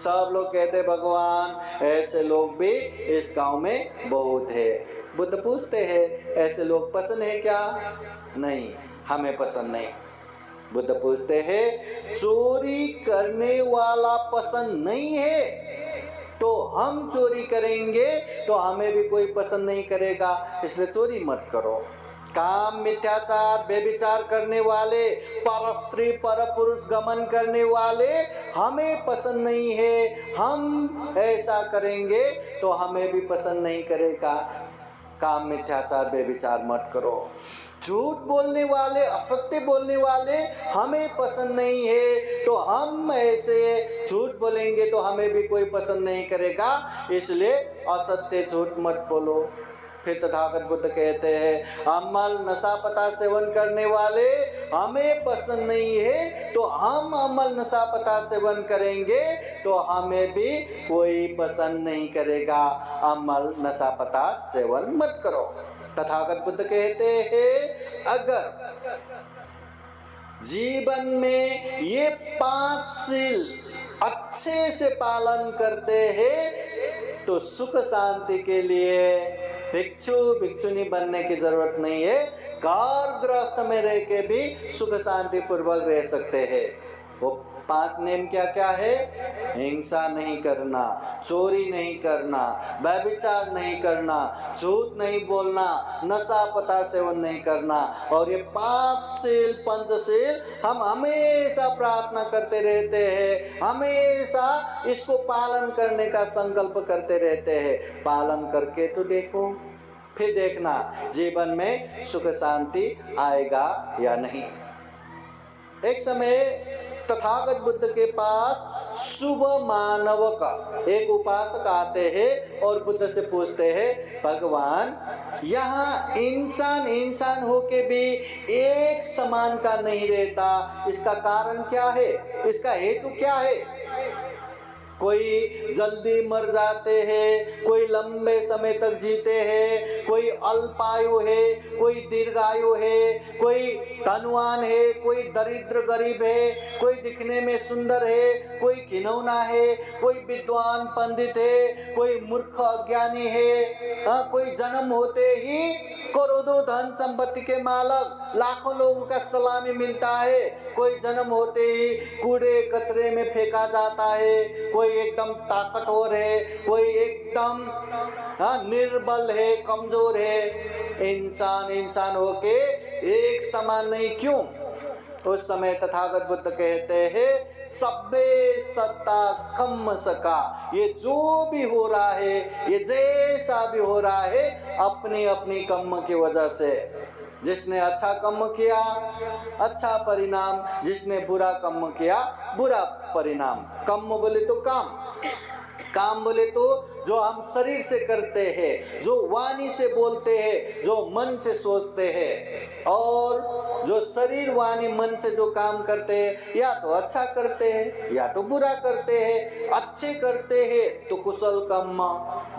सब लोग कहते भगवान ऐसे लोग भी इस गांव में बहुत है। बुद्ध पूछते हैं, ऐसे लोग पसंद है क्या? नहीं, हमें पसंद नहीं। बुद्ध पूछते हैं, चोरी करने वाला पसंद नहीं है तो हम चोरी करेंगे तो हमें भी कोई पसंद नहीं करेगा, इसलिए चोरी मत करो। काम मिथ्याचार व्यभिचार करने वाले, पर स्त्री पर पुरुष गमन करने वाले हमें पसंद नहीं है, हम ऐसा करेंगे तो हमें भी पसंद नहीं करेगा। काम मिथ्याचार व्यभिचार मत करो। झूठ बोलने वाले, असत्य बोलने वाले हमें पसंद नहीं है तो हम ऐसे झूठ बोलेंगे तो हमें भी कोई पसंद नहीं करेगा, इसलिए असत्य झूठ मत बोलो। फिर तथागत बुद्ध कहते हैं, अमल नशा पता सेवन करने वाले हमें पसंद नहीं है तो हम अमल नशा पता सेवन करेंगे तो हमें भी कोई पसंद नहीं करेगा। अमल नशा पता सेवन मत करो। तथागत बुद्ध कहते हैं, अगर जीवन में ये 5 सील अच्छे से पालन करते हैं तो सुख शांति के लिए भिक्षु भिक्षुनी बनने की जरूरत नहीं है, घर गृहस्थ में रह के भी सुख शांति पूर्वक रह सकते हैं। वो 5 नियम क्या क्या है? हिंसा नहीं करना, चोरी नहीं करना, व्यभिचार नहीं करना, झूठ नहीं बोलना, नशा पता सेवन नहीं करना। और ये 5 सील, पंचशील हम हमेशा प्रार्थना करते रहते हैं, हमेशा इसको पालन करने का संकल्प करते रहते हैं। पालन करके तो देखो, फिर देखना जीवन में सुख शांति आएगा या नहीं। एक समय तथागत बुद्ध के पास शुभ मानव का एक उपासक आते हैं और बुद्ध से पूछते हैं, भगवान यहाँ इंसान इंसान होके भी एक समान का नहीं रहता, इसका कारण क्या है? इसका हेतु क्या है? कोई जल्दी मर जाते हैं, कोई लंबे समय तक जीते हैं, कोई अल्पायु है, कोई दीर्घायु है, कोई धनवान है, कोई दरिद्र गरीब है, कोई दिखने में सुंदर है, कोई घिनौना है, कोई विद्वान पंडित है, कोई मूर्ख अज्ञानी है। कोई जन्म होते ही करोड़ों धन संपत्ति के मालक, लाखों लोगों का सलामी मिलता है, कोई जन्म होते ही कूड़े कचरे में फेंका जाता है, कोई एकदम ताकतवर है, कोई एकदम निर्बल है, कमजोर है। इंसान इंसान होके एक समान नहीं, क्यों? उस समय तथागत बुद्ध कहते हैं, सब्बे सत्ता कम्म सका, ये जो भी हो रहा है, ये जैसा भी हो रहा है, अपनी अपनी कर्म की वजह से। जिसने अच्छा कर्म किया अच्छा परिणाम, जिसने बुरा कर्म किया बुरा परिणाम। कर्म बोले तो काम, काम बोले तो जो हम शरीर से करते हैं, जो वाणी से बोलते हैं, जो मन से सोचते हैं। और जो शरीर वाणी मन से जो काम करते हैं, या तो अच्छा करते हैं या तो बुरा करते हैं। अच्छे करते हैं तो कुशल कर्म,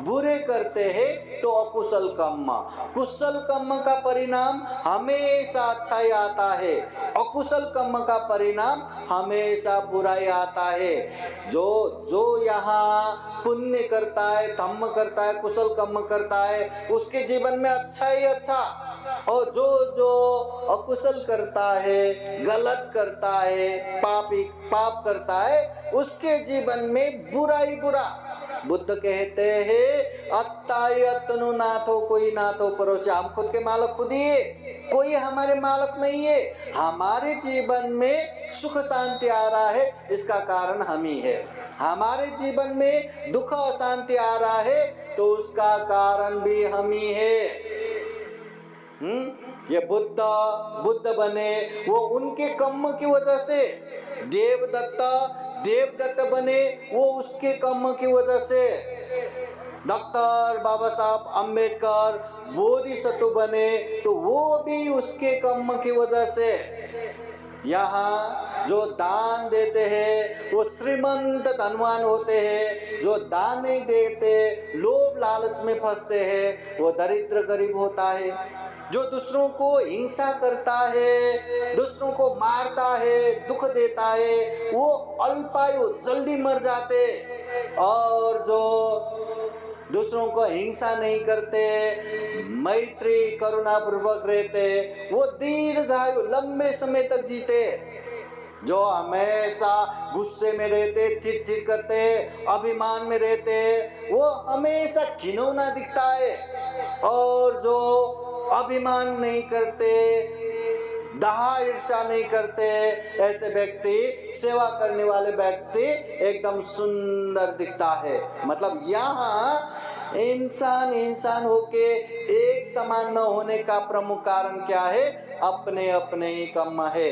बुरे करते हैं तो अकुशल कर्म। कुशल कर्म का परिणाम हमेशा अच्छा ही आता है, अकुशल कर्म का परिणाम हमेशा बुरा ही आता है। जो यहाँ पुण्य करता है, धम्म करता है, कुशल कर्म करता है, उसके जीवन में अच्छा ही अच्छा, और जो अकुशल करता है, गलत करता है, पाप करता है, उसके जीवन में बुरा ही बुरा। बुद्ध कहते हैं अत्ताय अतनु नाथो कोई नाथो परोसे, हम खुद के मालिक खुद ही है, कोई हमारे मालिक नहीं है। हमारे जीवन में सुख शांति आ रहा है, इसका कारण हम ही है। हमारे जीवन में दुख अशांति आ रहा है, तो उसका कारण भी हम ही है। ये बुद्ध बने वो उनके कर्म की वजह से, देवदत्त बने वो उसके कर्म की वजह से, डॉक्टर बाबा साहब अम्बेडकर बोधिसत्व बने तो वो भी उसके कर्म की वजह से। यहाँ जो दान देते हैं वो श्रीमंत धनवान होते हैं, जो दान नहीं देते लोभ लालच में फंसते हैं वो दरिद्र गरीब होता है। जो दूसरों को हिंसा करता है, दूसरों को मारता है, दुख देता है, वो अल्पायु जल्दी मर जाते, और जो दूसरों को हिंसा नहीं करते, मैत्री करुणा पूर्वक रहते, वो दीर्घायु लंबे समय तक जीते। जो हमेशा गुस्से में रहते, चिड़चिड़ करते, अभिमान में रहते, वो हमेशा घिनौना दिखता है। और जो अभिमान नहीं करते, दहा ईर्ष्या नहीं करते, ऐसे व्यक्ति, सेवा करने वाले व्यक्ति एकदम सुंदर दिखता है। मतलब यहाँ इंसान होके एक समान न होने का प्रमुख कारण क्या है? अपने अपने ही कर्म है।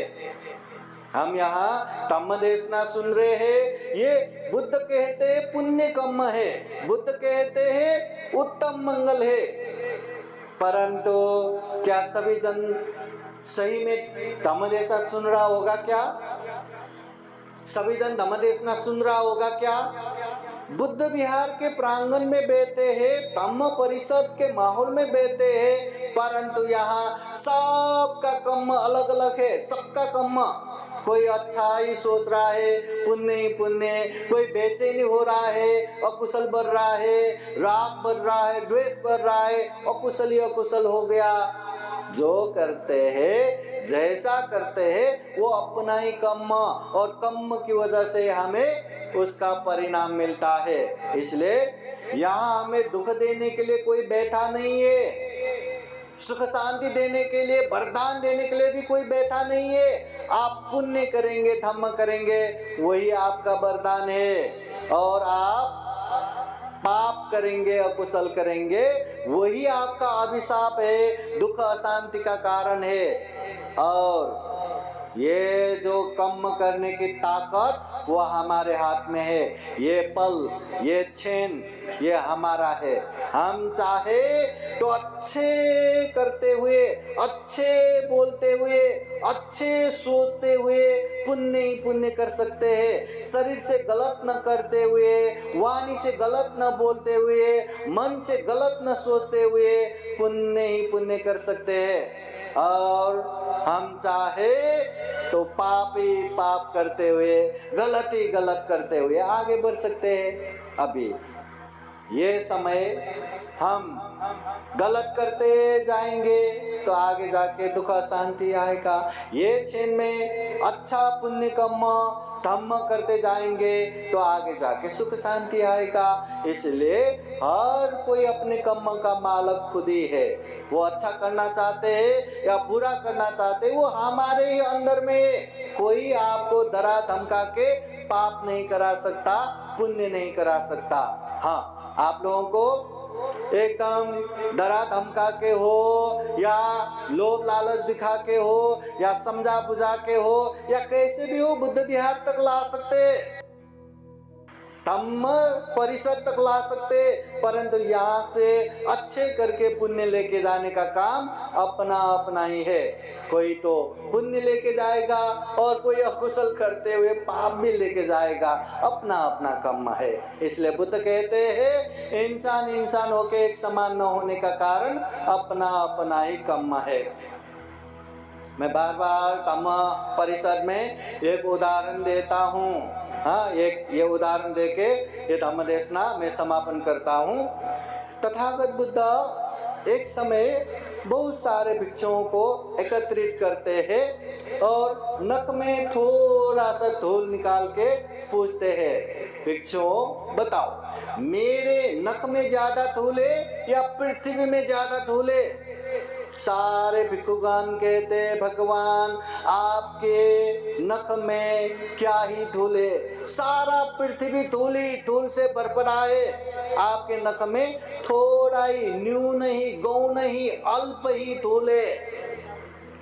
हम यहाँ तम देशना सुन रहे हैं, ये बुद्ध कहते हैं पुण्य कर्म है, बुद्ध कहते हैं उत्तम मंगल है, परंतु क्या सभी जन सही में धम्म देशना सुन रहा होगा? क्या सभी जन धम्म देशना सुन रहा होगा? क्या बुद्ध विहार के प्रांगण में बैठे हैं, धम्म परिषद के माहौल में बैठे हैं, परंतु यहाँ सबका कर्म अलग अलग है। सबका कर्म, कोई अच्छा ही सोच रहा है, पुण्य ही पुण्य, कोई बेचैनी हो रहा है, अकुशल बढ़ रहा है, राग बढ़ रहा है, द्वेष बढ़ रहा है, अकुशल ही अकुशल हो गया। जो करते हैं, जैसा करते हैं, वो अपना ही कर्म, और कर्म की वजह से हमें उसका परिणाम मिलता है। इसलिए यहाँ हमें दुख देने के लिए कोई बैठा नहीं है, सुख शांति देने के लिए, वरदान देने के लिए भी कोई बैठा नहीं है। आप पुण्य करेंगे, धम्म करेंगे, वही आपका वरदान है, और आप पाप करेंगे, अकुशल करेंगे, वही आपका अभिशाप है, दुख अशांति का कारण है। और ये जो कर्म करने की ताकत वो हमारे हाथ में है। ये पल, ये क्षण, ये हमारा है। हम चाहे तो अच्छे करते हुए, अच्छे बोलते हुए, अच्छे सोचते हुए पुण्य ही पुण्य कर सकते हैं। शरीर से गलत न करते हुए, वाणी से गलत न बोलते हुए, मन से गलत न सोचते हुए पुण्य ही पुण्य कर सकते हैं। और हम चाहे तो पाप ही पाप करते हुए, गलत ही गलत करते हुए आगे बढ़ सकते हैं। अभी ये समय हम गलत करते जाएंगे तो आगे जाके दुख शांति आएगा। ये क्षण में अच्छा पुण्य कर्म धम्म करते जाएंगे तो आगे जाके सुख शांति आएगा। इसलिए हर कोई अपने कर्म का मालिक खुद ही है। वो अच्छा करना चाहते हैं या बुरा करना चाहते हैं, वो हमारे ही अंदर में। कोई आपको डरा धमका के पाप नहीं करा सकता, पुण्य नहीं करा सकता। हाँ, आप लोगों को एकदम डरा धमका के हो, या लोभ लालच दिखा के हो, या समझा बुझा के हो, या कैसे भी हो, बुद्ध विहार तक ला सकते, धम्म परिषद तक ला सकते, परंतु यहाँ से अच्छे करके पुण्य लेके जाने का काम अपना अपना ही है। कोई तो पुण्य लेके जाएगा और कोई अकुशल करते हुए पाप भी लेके जाएगा, अपना अपना कर्म है। इसलिए बुद्ध कहते हैं इंसान होके एक समान न होने का कारण अपना अपना ही कर्म है। मैं बार बार धम्म परिषद में एक उदाहरण देता हूँ। हाँ, ये उदाहरण देके ये धम्म देशना मैं समापन करता हूँ। तथागत बुद्ध एक समय बहुत सारे भिक्षुओं को एकत्रित करते हैं और नख में थोड़ा सा धूल निकाल के पूछते हैं, भिक्षुओं बताओ, मेरे नख में ज्यादा धूल है या पृथ्वी में ज्यादा धूल है? सारे भिक्षुगण कहते, भगवान आपके नख में क्या ही धूल है, सारा पृथ्वी धूल से भरपड़ा है, आपके नख में थोड़ा ही, न्यून ही, गौण ही, अल्प ही धूल है।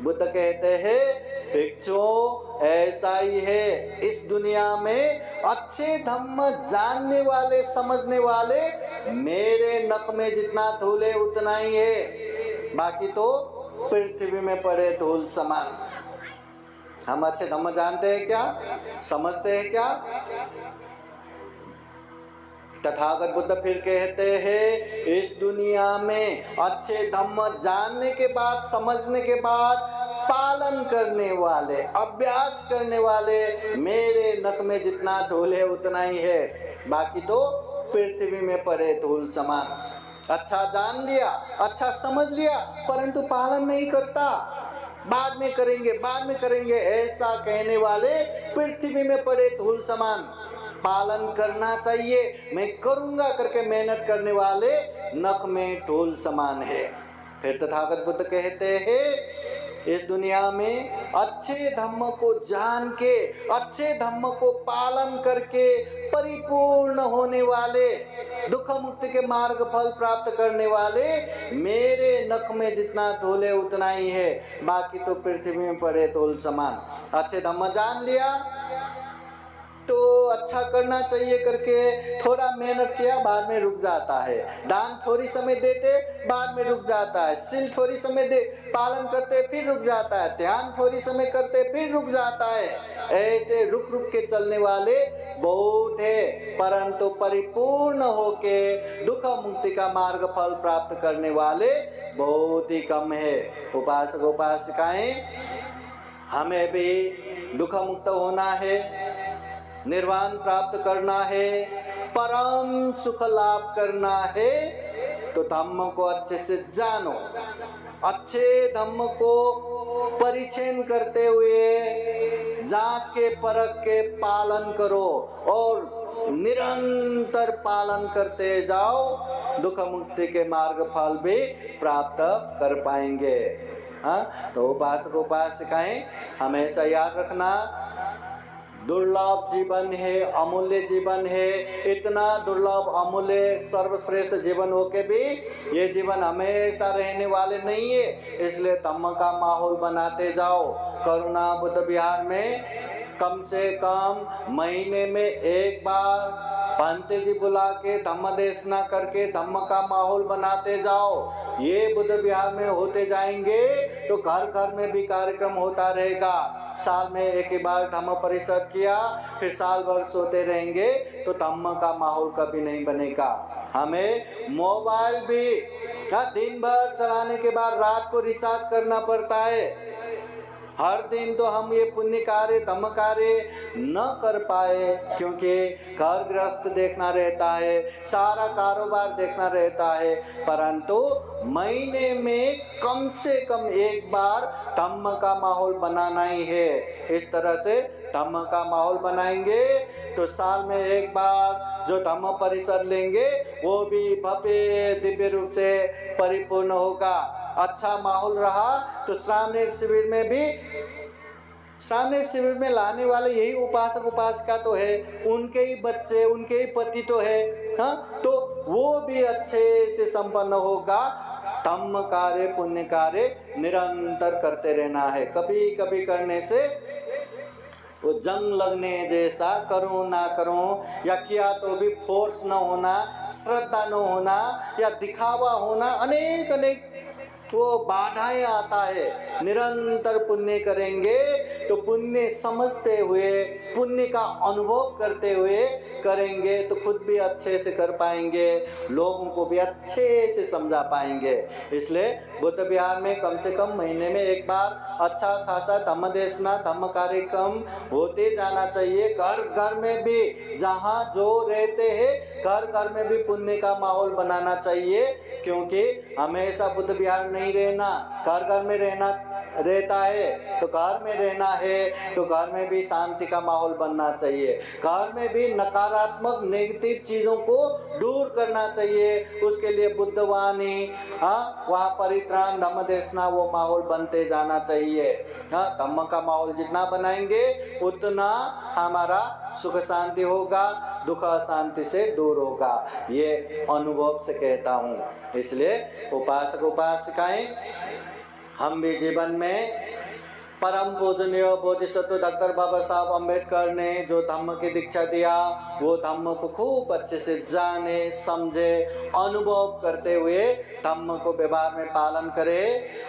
बुद्ध कहते हैं, भिक्षुओं ऐसा ही है, इस दुनिया में अच्छे धम्म जानने वाले, समझने वाले मेरे नख में जितना धूल है उतना ही है, बाकी तो पृथ्वी में पड़े धूल समान। हम अच्छे धम्म जानते हैं क्या? समझते हैं क्या? तथागत बुद्ध फिर कहते हैं, इस दुनिया में अच्छे धम्म जानने के बाद, समझने के बाद पालन करने वाले, अभ्यास करने वाले मेरे नख में जितना धूल है उतना ही है, बाकी तो पृथ्वी में पड़े धूल समान। अच्छा जान लिया, अच्छा समझ लिया, परंतु पालन नहीं करता, बाद में करेंगे ऐसा कहने वाले पृथ्वी में पड़े धूल समान। पालन करना चाहिए, मैं करूंगा करके मेहनत करने वाले नख में धूल समान है। फिर तथागत बुद्ध कहते हैं, इस दुनिया में अच्छे धम्म को जान के, अच्छे धम्म को पालन करके परिपूर्ण होने वाले, दुख मुक्ति के मार्ग फल प्राप्त करने वाले मेरे नख में जितना धूल है उतना ही है, बाकी तो पृथ्वी में पड़े धूल समान। अच्छे धम्म जान लिया तो अच्छा करना चाहिए करके थोड़ा मेहनत किया, बाद में रुक जाता है। दान थोड़ी समय देते, बाद में रुक जाता है। सील थोड़ी समय दे पालन करते, फिर रुक जाता है। ध्यान थोड़ी समय करते, फिर रुक जाता है। ऐसे रुक रुक के चलने वाले बहुत है, परंतु परिपूर्ण होके दुख मुक्ति का मार्ग फल प्राप्त करने वाले बहुत ही कम है। उपासक उपासिकाएं, हमें भी दुख मुक्त होना है, निर्वाण प्राप्त करना है, परम सुख लाभ करना है, तो धम्म को अच्छे से जानो, अच्छे धम्म को परिचय करते हुए जांच के परख के पालन करो और निरंतर पालन करते जाओ, दुख मुक्ति के मार्ग फल भी प्राप्त कर पाएंगे। हाँ, तो उपासक उपासिकाएं हमेशा याद रखना, दुर्लभ जीवन है, अमूल्य जीवन है। इतना दुर्लभ, अमूल्य, सर्वश्रेष्ठ जीवन होके भी ये जीवन हमेशा रहने वाले नहीं है, इसलिए धम्म का माहौल बनाते जाओ। करुणा बुद्ध विहार में कम से कम महीने में एक बार पंत जी बुला के धम्म देशना करके धम्म का माहौल बनाते जाओ। ये बुद्ध विहार में होते जाएंगे तो घर घर में भी कार्यक्रम होता रहेगा। साल में एक ही बार धम्म परिषद किया, फिर साल भर सोते रहेंगे तो धम्म का माहौल कभी नहीं बनेगा। हमें मोबाइल भी दिन भर चलाने के बाद रात को रिचार्ज करना पड़ता है। हर दिन तो हम ये पुण्य कार्य, धम्म कार्य न कर पाए, क्योंकि घर गृहस्थ देखना रहता है, सारा कारोबार देखना रहता है, परंतु महीने में कम से कम एक बार धम्म का माहौल बनाना ही है। इस तरह से धम्म का माहौल बनाएंगे तो साल में एक बार जो धम्म परिषद लेंगे वो भी भव्य दिव्य रूप से परिपूर्ण होगा। अच्छा माहौल रहा तो श्रावणी शिविर में भी, श्रावणी शिविर में लाने वाले यही उपासक उपासिका तो है, उनके ही बच्चे, उनके ही पति तो है। हाँ, तो वो भी अच्छे से संपन्न होगा। धम्म कार्य, पुण्य कार्य निरंतर करते रहना है। कभी कभी करने से वो जंग लगने जैसा, करूं ना करूं, या किया तो भी फोर्स न होना, श्रद्धा न होना, या दिखावा होना, अनेक अनेक वो बाधाएं आता है। निरंतर पुण्य करेंगे तो पुण्य समझते हुए, पुण्य का अनुभव करते हुए करेंगे तो खुद भी अच्छे से कर पाएंगे, लोगों को भी अच्छे से समझा पाएंगे। इसलिए बुद्ध विहार में कम से कम महीने में एक बार अच्छा खासा धम्म देशना, धम्म कार्यक्रम होते जाना चाहिए। घर घर में भी, जहाँ जो रहते हैं घर घर में भी पुण्य का माहौल बनाना चाहिए, क्योंकि हमेशा बुद्ध विहार नहीं रहना, घर घर में रहता है तो घर में रहना है, तो घर में भी शांति का माहौल बनना चाहिए। घर में भी नकारात्मक नेगेटिव चीज़ों को दूर करना चाहिए। उसके लिए बुद्ध वाणी, वहाँ परित्राण, धम्म देशना, वो माहौल बनते जाना चाहिए। धम्म का माहौल जितना बनाएंगे उतना हमारा सुख शांति होगा, दुख शांति से दूर होगा। ये अनुभव से कहता हूँ। इसलिए उपासक उपासिकाएं, हम भी जीवन में परम पूजनीय बोधिसत्व डॉक्टर बाबा साहब अम्बेडकर ने जो धम्म की दीक्षा दिया, वो धम्म को खूब अच्छे से जाने, समझे, अनुभव करते हुए धम्म को व्यवहार में पालन करे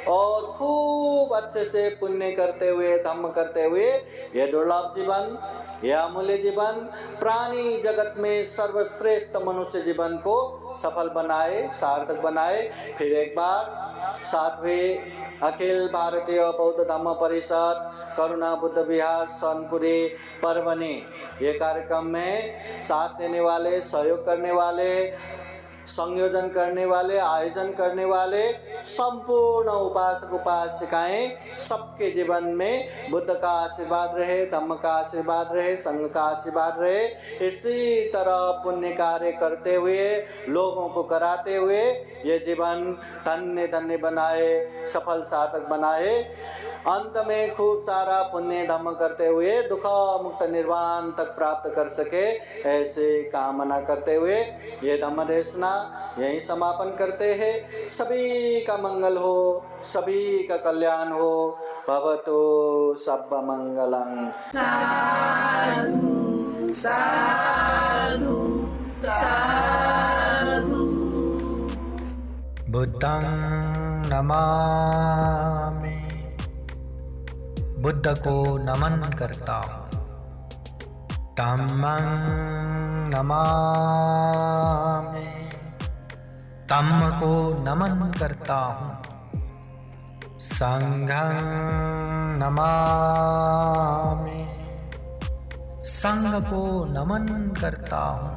और खूब अच्छे से पुण्य करते हुए, धम्म करते हुए ये दुर्लभ जीवन, यह अमूल्य जीवन, प्राणी जगत में सर्वश्रेष्ठ मनुष्य जीवन को सफल बनाए, सार्थक बनाए। फिर एक बार 7वें अखिल भारतीय बौद्ध धम्म परिषद करुणा बुद्ध विहार सनपुरी परभनी, ये कार्यक्रम में साथ देने वाले, सहयोग करने वाले, संयोजन करने वाले, आयोजन करने वाले संपूर्ण उपासक उपासिकाएं, सबके जीवन में बुद्ध का आशीर्वाद रहे, धम्म का आशीर्वाद रहे, संघ का आशीर्वाद रहे। इसी तरह पुण्य कार्य करते हुए, लोगों को कराते हुए ये जीवन धन्य धन्य बनाए, सफल सार्थक बनाए। अंत में खूब सारा पुण्य धम्म करते हुए दुख मुक्त निर्वाण तक प्राप्त कर सके, ऐसे कामना करते हुए ये धम्म देशना यही समापन करते हैं। सभी का मंगल हो, सभी का कल्याण हो। भवतु सब्ब मंगलम्। साधु साधु साधु। बुद्धं नमामि, बुद्ध को नमन करता हूँ। धम्मं नमामि, धम्म को नमन करता हूँ। संघं नमामि, संघ को नमन करता हूँ।